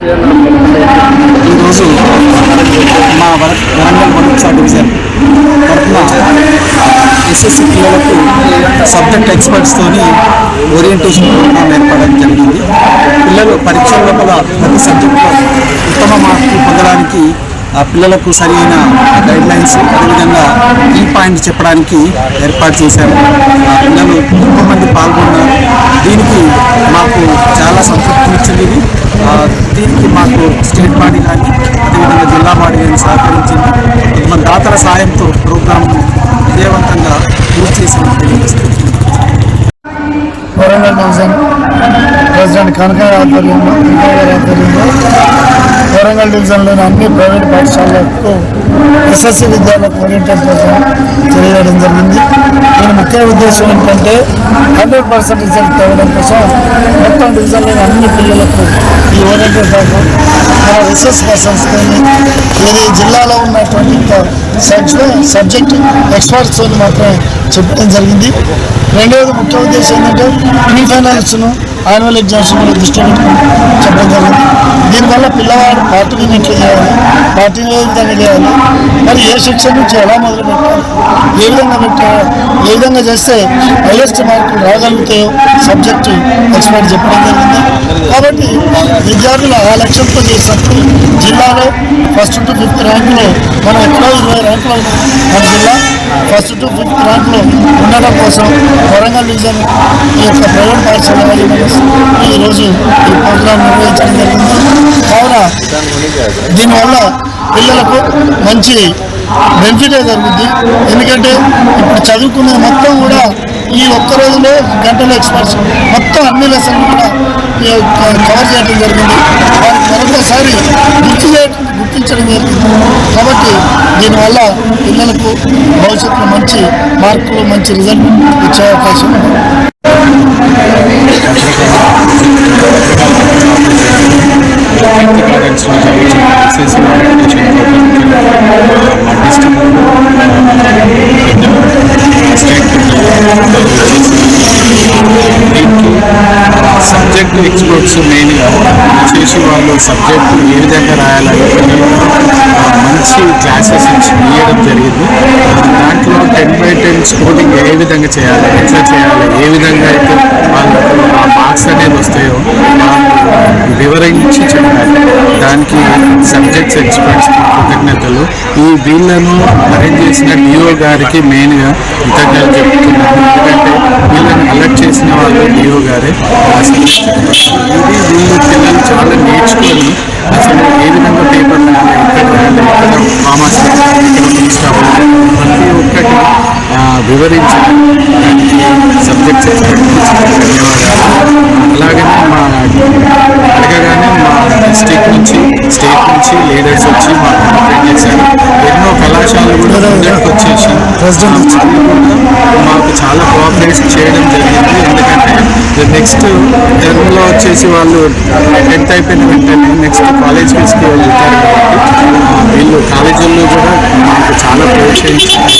ఈరోజు మా వరంగల్ మధుసా డివిజన్ తరఫున ఎస్ఎస్సి పిల్లలకు సబ్జెక్ట్ ఎక్స్పర్ట్స్తోని ఓరియంటేషన్ ప్రోగ్రామ్ ఏర్పడడం జరిగింది. పిల్లలు పరీక్షల లోపల ప్రతి సబ్జెక్టులో ఉత్తమ మార్కులు పొందడానికి పిల్లలకు సరైన గైడ్లైన్స్ అదేవిధంగా ఈ పాయింట్ చెప్పడానికి ఏర్పాటు చేశారు. పిల్లలు ఎక్కువ మంది పాల్గొన్నారు. దీనికి మాకు చాలా సంతృప్తినిచ్చింది. దీనికి మాకు స్టేట్ బాడీ కానీ అదేవిధంగా జిల్లా బాడీ కానీ సహకరించింది. మన దాతల సాయంతో ప్రోగ్రాం విజయవంతంగా పూర్తి చేసామని తెలియజేస్తుంది. వరంగల్ డివిజన్ ప్రెసిడెంట్ కనకయ్య ఆధ్వర్యంలో వరంగల్ డివిజన్లోని అన్ని ప్రైవేట్ పాఠశాలలకు ఎస్ఎస్సి విద్యార్థులకు ఓరియంటెడ్ ప్రోగ్రాం తెలియజేయడం జరిగింది. దీని ముఖ్య ఉద్దేశం ఏంటంటే 100% రిజల్ట్ తేవడం కోసం మొత్తం డివిజన్లోని అన్ని పిల్లలకు ఈ ఓరియంటెడ్ ప్రోగ్రాం మన రీసెర్చ్ పర్సన్స్ కానీ ఇది జిల్లాలో ఉన్నటువంటి సబ్జెక్ట్ ఎక్స్పర్ట్స్తో మాత్రమే చెప్పడం జరిగింది. రెండవది ముఖ్య ఉద్దేశం ఏంటంటే ప్రీ ఫైనల్స్ను యాన్యువల్ ఎగ్జామ్స్ కూడా దృష్టి పెట్టుకుని చెప్పడం జరిగింది. దీనివల్ల పిల్లవాడు పార్టీని ఎట్లా చేయాలి, పార్టీని ఏ విధంగా చేయాలి, మరి ఏ సెక్షన్ నుంచి ఎలా మొదలు పెట్టాలి, ఏ విధంగా చేస్తే హైయెస్ట్ మార్కులు రాగలుగుతాయో సబ్జెక్టు ఎక్స్పర్ట్ చెప్పడం జరిగింది. కాబట్టి విద్యార్థులు ఆ లక్ష్యంతో చేసినప్పుడు జిల్లాలో 1st to 5th ర్యాంకులో మనం ఎక్కడో 20 ర్యాంకులో మన జిల్లా 1st to 5th ర్యాంకులో ఉండడం కోసం వరంగల్ డివిజన్ ఈ యొక్క ప్రైవేట్ పాఠశాల ఈరోజు ఈ ప్రోగ్రాం నిర్వహించడం జరిగింది. కావున దీనివల్ల పిల్లలకు మంచి బెనిఫిటే జరుగుద్ది. ఎందుకంటే ఇప్పుడు చదువుకునే మొత్తం కూడా ఈ ఒక్క రోజులో గంటలో ఎక్స్పర్ట్స్ మొత్తం అన్ని లెసన్లు కూడా కవర్ చేయడం జరిగింది. వారికి మరొకసారి గుర్తించడం జరిగింది. కాబట్టి దీనివల్ల పిల్లలకు భవిష్యత్తులో మంచి మార్కులు మంచి రిజల్ట్ ఇచ్చే అవకాశం ఉంది. సబ్జెక్ట్ ఎక్స్పర్ట్స్ మెయిన్గా చేసి వాళ్ళు సబ్జెక్టు ఏ విధంగా రాయాలని మంచి క్లాసెస్ ఇవ్వడం జరిగింది. దాంట్లో 10/10 స్కోరింగ్ ఏ విధంగా చేయాలి, ఎట్లా చేయాలి, ఏ విధంగా అయితే వాళ్ళకు ఆ మార్క్స్ అనేది వస్తాయో వివరించి చెప్పాలి. దానికి సబ్జెక్ట్స్ ఎక్స్పర్ట్స్కి కృతజ్ఞతలు. ఈ వీళ్ళను అరేంజ్ చేసిన డిఓ గారికి మెయిన్గా కృతజ్ఞతలు చెప్తున్నాను. ఎందుకంటే వీళ్ళని అలర్ట్ చేసిన వాళ్ళు డిఓ గారే. ఇది వీళ్ళు పిల్లలు చాలా నేర్చుకొని అసలు ఏ విధంగా పేపర్ రాయాలి, ఎక్కడ రాయాలి, ఎక్కడ కామర్స్ ఎక్కడ తీసుకురావాలి ప్రతి ఒక్కటి వివరించి దానికి సబ్జెక్ట్స్ ఎక్స్పర్ట్కి ధన్యవాదాలు. అలాగనే అడగగానే మా డిస్ట్రిక్ట్ నుంచి స్టేట్ నుంచి లీడర్స్ వచ్చి మాకు కంప్లైంట్ చేశారు. ఎన్నో కళాశాలలు కూడా ముందరికి వచ్చేసి వాళ్ళు కూడా మాకు చాలా కోఆపరేట్ చేయడం జరిగింది. ఎందుకంటే నెక్స్ట్ టర్మ్లో వచ్చేసి వాళ్ళు 10th అయిపోయిన వెంటనే నెక్స్ట్ కాలేజ్ ఫీజుకి వెళ్తారు. కాబట్టి వీళ్ళు కాలేజీల్లో కూడా మాకు చాలా ప్రోత్సహించారు.